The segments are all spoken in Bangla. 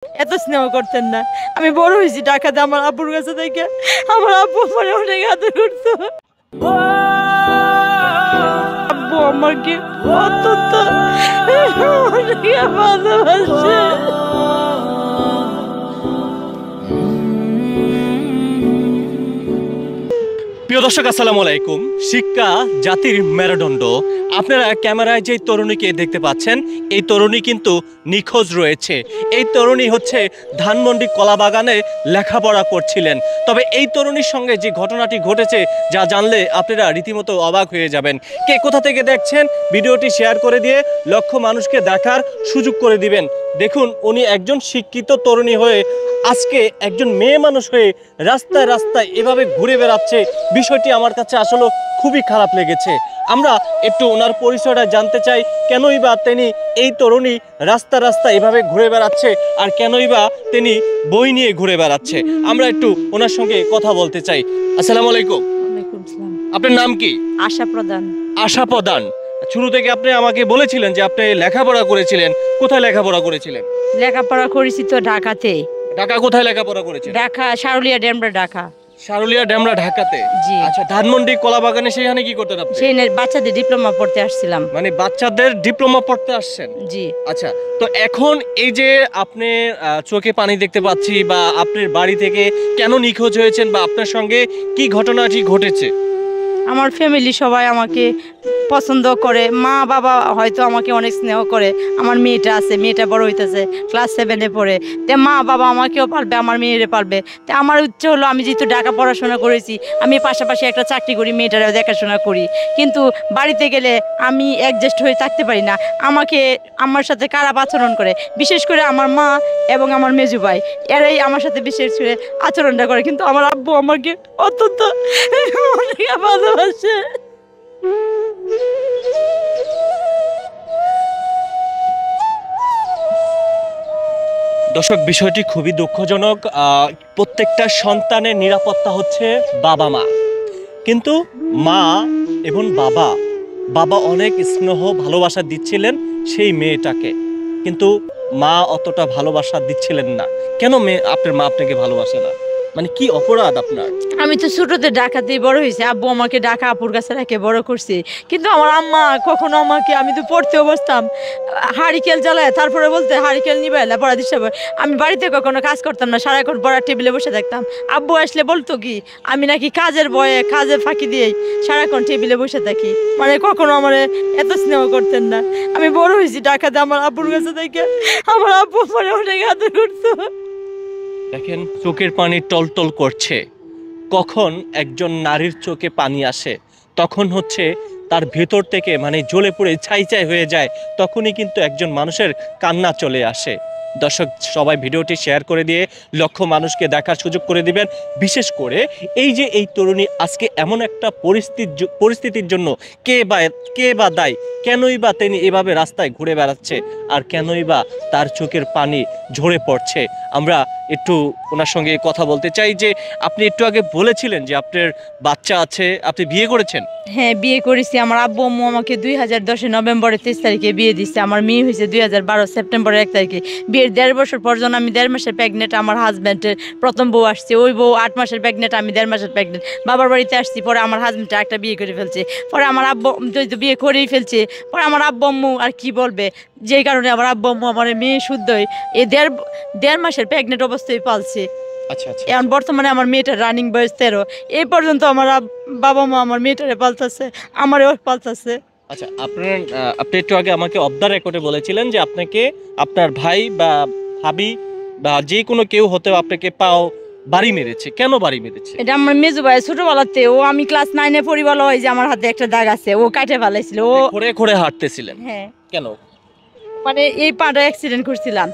এত স্নেহ করতেন না। আমি বড় হয়েছি ঢাকাতে আমার আব্বুর কাছে থেকে। আমার আব্বু আমার অনেক আদর করতো। আব্বু আমাকে অত্যন্ত ভালোবাসে। প্রিয় দর্শক, আসসালামু আলাইকুম। শিক্ষা জাতির মেরুদণ্ড। আপনারা ক্যামেরায় যে তরুণীকে দেখতে পাচ্ছেন, এই তরুণী কিন্তু নিখোঁজ রয়েছে। এই তরুণী হচ্ছে ধানমন্ডি কলাবাগানে লেখাপড়া করছিলেন। তবে এই তরুণীর সঙ্গে যে ঘটনাটি ঘটেছে, যা জানলে আপনারা রীতিমতো অবাক হয়ে যাবেন। কে কোথা থেকে দেখছেন, ভিডিওটি শেয়ার করে দিয়ে লক্ষ মানুষকে দেখার সুযোগ করে দিবেন। দেখুন, উনি একজন শিক্ষিত তরুণী হয়ে আজকে একজন মেয়ে মানুষ হয়ে রাস্তায় রাস্তায় এভাবে ঘুরে বেড়াচ্ছে। বিষয়টি আমার কাছে আসলে খুবই খারাপ লেগেছে। আমরা একটু ওনার পরিচয়টা জানতে চাই। কেনই বা তিনি এই তরুণী রাস্তা রাস্তা এভাবে ঘুরে বেড়াচ্ছে, আর কেনই বা তিনি বই নিয়ে ঘুরে বেড়াচ্ছে। আমরা একটু ওনার সঙ্গে কথা বলতে চাই। আসসালামু আলাইকুম। ওয়ালাইকুম আসসালাম। আপনার নাম কি? আশা প্রদান। আশা প্রদান। শুরু থেকে আপনি আমাকে বলেছিলেন যে আপনি লেখাপড়া করেছিলেন। কোথায় লেখাপড়া করেছিলেন? লেখাপড়া করেছি তো ঢাকাতে। ঢাকা কোথায় লেখাপড়া করেছেন? ঢাকা সারুলিয়া ডেমরা ঢাকা। সারুলিয়া ডেমরা ঢাকাতে। জি। আচ্ছা, ধানমন্ডি কলাবাগানে সেখানে কি করতেন আপনি? সেই বাচ্চাদের ডিপ্লোমা পড়তে আসছিলাম। মানে বাচ্চাদের ডিপ্লোমা পড়তে আসছেন? জি। আচ্ছা, তো এখন এই যে আপনি চোখে পানি দেখতে পাচ্ছি, বা আপনার বাড়ি থেকে কেন নিখোঁজ হয়েছেন, বা আপনার সঙ্গে কি ঘটনাটি ঘটেছে? আমার ফ্যামিলি সবাই আমাকে পছন্দ করে। মা বাবা হয়তো আমাকে অনেক স্নেহ করে। আমার মেয়েটা আছে, মেয়েটা বড় হইতেছে, ক্লাস 7-এ পড়ে। তে মা বাবা আমাকেও পালবে, আমার মেয়েরে পালবে। তে আমার ইচ্ছে হলো, আমি যেহেতু ঢাকা পড়াশোনা করেছি, আমি পাশাপাশি একটা চাকরি করি, মেয়েটারও দেখাশোনা করি। কিন্তু বাড়িতে গেলে আমি অ্যাডজাস্ট হয়ে থাকতে পারি না। আমার সাথে খারাপ আচরণ করে, বিশেষ করে আমার মা এবং আমার মেজু ভাই, এরাই আমার সাথে বিশেষ করে আচরণটা করে। কিন্তু আমার আব্বু আমাকে অত্যন্ত অনেক ভালোবাসে। দর্শক, বিষয়টি খুবই দুঃখজনক। প্রত্যেকটা সন্তানের নিরাপত্তা হচ্ছে বাবা মা, কিন্তু মা এবং বাবা বাবা অনেক স্নেহ ভালোবাসা দিচ্ছিলেন সেই মেয়েটাকে, কিন্তু মা অতটা ভালোবাসা দিচ্ছিলেন না। কেন আপনার মা আপনাকে ভালোবাসে না? মানে কি অপরাধ আপনার? আমি তো ছোটতে ঢাকাতেই বড় হয়েছি। আব্বু আমাকে ঢাকা আপুর কাছে রেখে বড় করছি। কিন্তু আমার আম্মা কখনো আমাকে, আমি তো পড়তেও বসতাম, হারিকেল জ্বালায় তারপরে বলতে হারিকেল নিবে পড়া দিচ্ছে। আমি বাড়িতে কখনো কাজ করতাম না, সারাক্ষণ পড়ার টেবিলে বসে থাকতাম। আব্বু আসলে বলতো কি, আমি নাকি কাজের বয়ে, কাজের ফাঁকি দিয়েই সারাক্ষণ টেবিলে বসে থাকি। মানে কখনো আমার এত স্নেহ করতেন না। আমি বড় হয়েছি ঢাকাতে আমার আব্বুর কাছে থেকে। আমার আব্বু মানে অনেক আদর করতো। দেখেন, চোখের পানি টলটল করছে। কখন একজন নারীর চোখে পানি আসে, তখন হচ্ছে তার ভেতর থেকে মানে জ্বলে পুড়ে ছাই ছাই হয়ে যায়। তখনই কিন্তু একজন মানুষের কান্না চলে আসে। দর্শক, সবাই ভিডিওটি শেয়ার করে দিয়ে লক্ষ মানুষকে দেখার সুযোগ করে দিবেন। বিশেষ করে এই যে এই তরুণী আজকে এমন একটা পরিস্থিতির জন্য কে বা দায়ী? কেনই বা তিনি এভাবে রাস্তায় ঘুরে বেড়াচ্ছে, আর কেনই বা তার চোখের পানি ঝরে পড়ছে? আমরা একটু ওনার সঙ্গে কথা বলতে চাই। যে আপনি একটু আগে বলেছিলেন যে আপনার বাচ্চা আছে, আপনি বিয়ে করেছেন? হ্যাঁ, বিয়ে করেছি। আমার আব্বু আম্মু আমাকে 2010 নভেম্বরের 23 তারিখে বিয়ে দিচ্ছে। আমার মেয়ে হয়েছে 2012 সেপ্টেম্বরের 1 তারিখে। বিয়ের 1.5 বছর পর যখন আমি 1.5 মাসের প্রেগনেন্ট, আমার হাজব্যান্ডের প্রথম বউ আসছে। ওই বউ 8 মাসের প্রেগনেন্ট, আমি 1.5 মাসের প্রেগনেন্ট। বাবার বাড়িতে আসছি, পরে আমার হাজব্যান্ড একটা বিয়ে করে ফেলছে। পরে আমার আব্বু তো বিয়ে করেই ফেলছে। পরে আমার আব্বু আম্মু আর কি বলবে, যেই কারণে আমার আব্বু আম্মু আমার মেয়ে শুদ্ধই এই 1.5 মাসের প্রেগনেন্ট অবস্থায় পালছে। আচ্ছা আচ্ছা। এখন বর্তমানে আমার মেয়েটার রানিং বয়স 13। এই পর্যন্ত আমার বাবা মা আমার মেয়েটারে পালতেছে, আমারও পালতেছে। আচ্ছা, আপনি একটু আগে আমাকে অফ দ্য রেকর্ডে বলেছিলেন যে আপনাকে আপনার ভাই বা ভাবি বা যে কোনো কেউ হতে আপনাকে বাড়ি মেরেছে। কেন বাড়ি মেরেছে? এটা আমার মেজু ভাই ছোটবেলাতে, আমি ক্লাস 9-এ পড়ি, বলা হয় যে আমার হাতে একটা দাগ আছে, ও কাটে ফেলাইছিল। খড়ে খড়ে হাঁটতেছিলেন? হ্যাঁ। কেন? মানে এই পাটা অ্যাক্সিডেন্ট করছিলাম।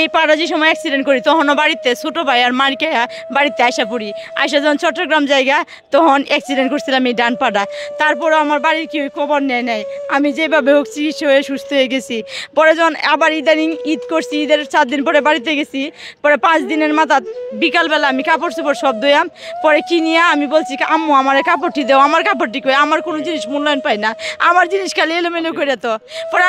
এই পাটা যে সময় অ্যাক্সিডেন্ট করি, তখনও বাড়িতে ছোট ভাই আর মারকে বাড়িতে আইসা পড়ি। আইসা যখন চট্টগ্রাম জায়গা, তখন অ্যাক্সিডেন্ট করছিলাম এই ডান পাটা। তারপরও আমার বাড়ির কেউ খবর নেয় নাই। আমি যেভাবে হোক চিকিৎসা হয়ে সুস্থ হয়ে গেছি। পরে যখন আবার ইদানিং ঈদ করছি, ঈদের 4 দিন পরে বাড়িতে গেছি। পরে 5 দিনের মাথা বিকালবেলা আমি কাপড় চোপড় সব ধুয়াম। পরে কিনিয়া আমি বলছি, আম্মু আমার কাপড়টি দেও। আমার কাপড়টি কই? আমার কোনো জিনিস মূল্যায়ন পাই না, আমার জিনিস খালি এলোমেলো করে। তো পরে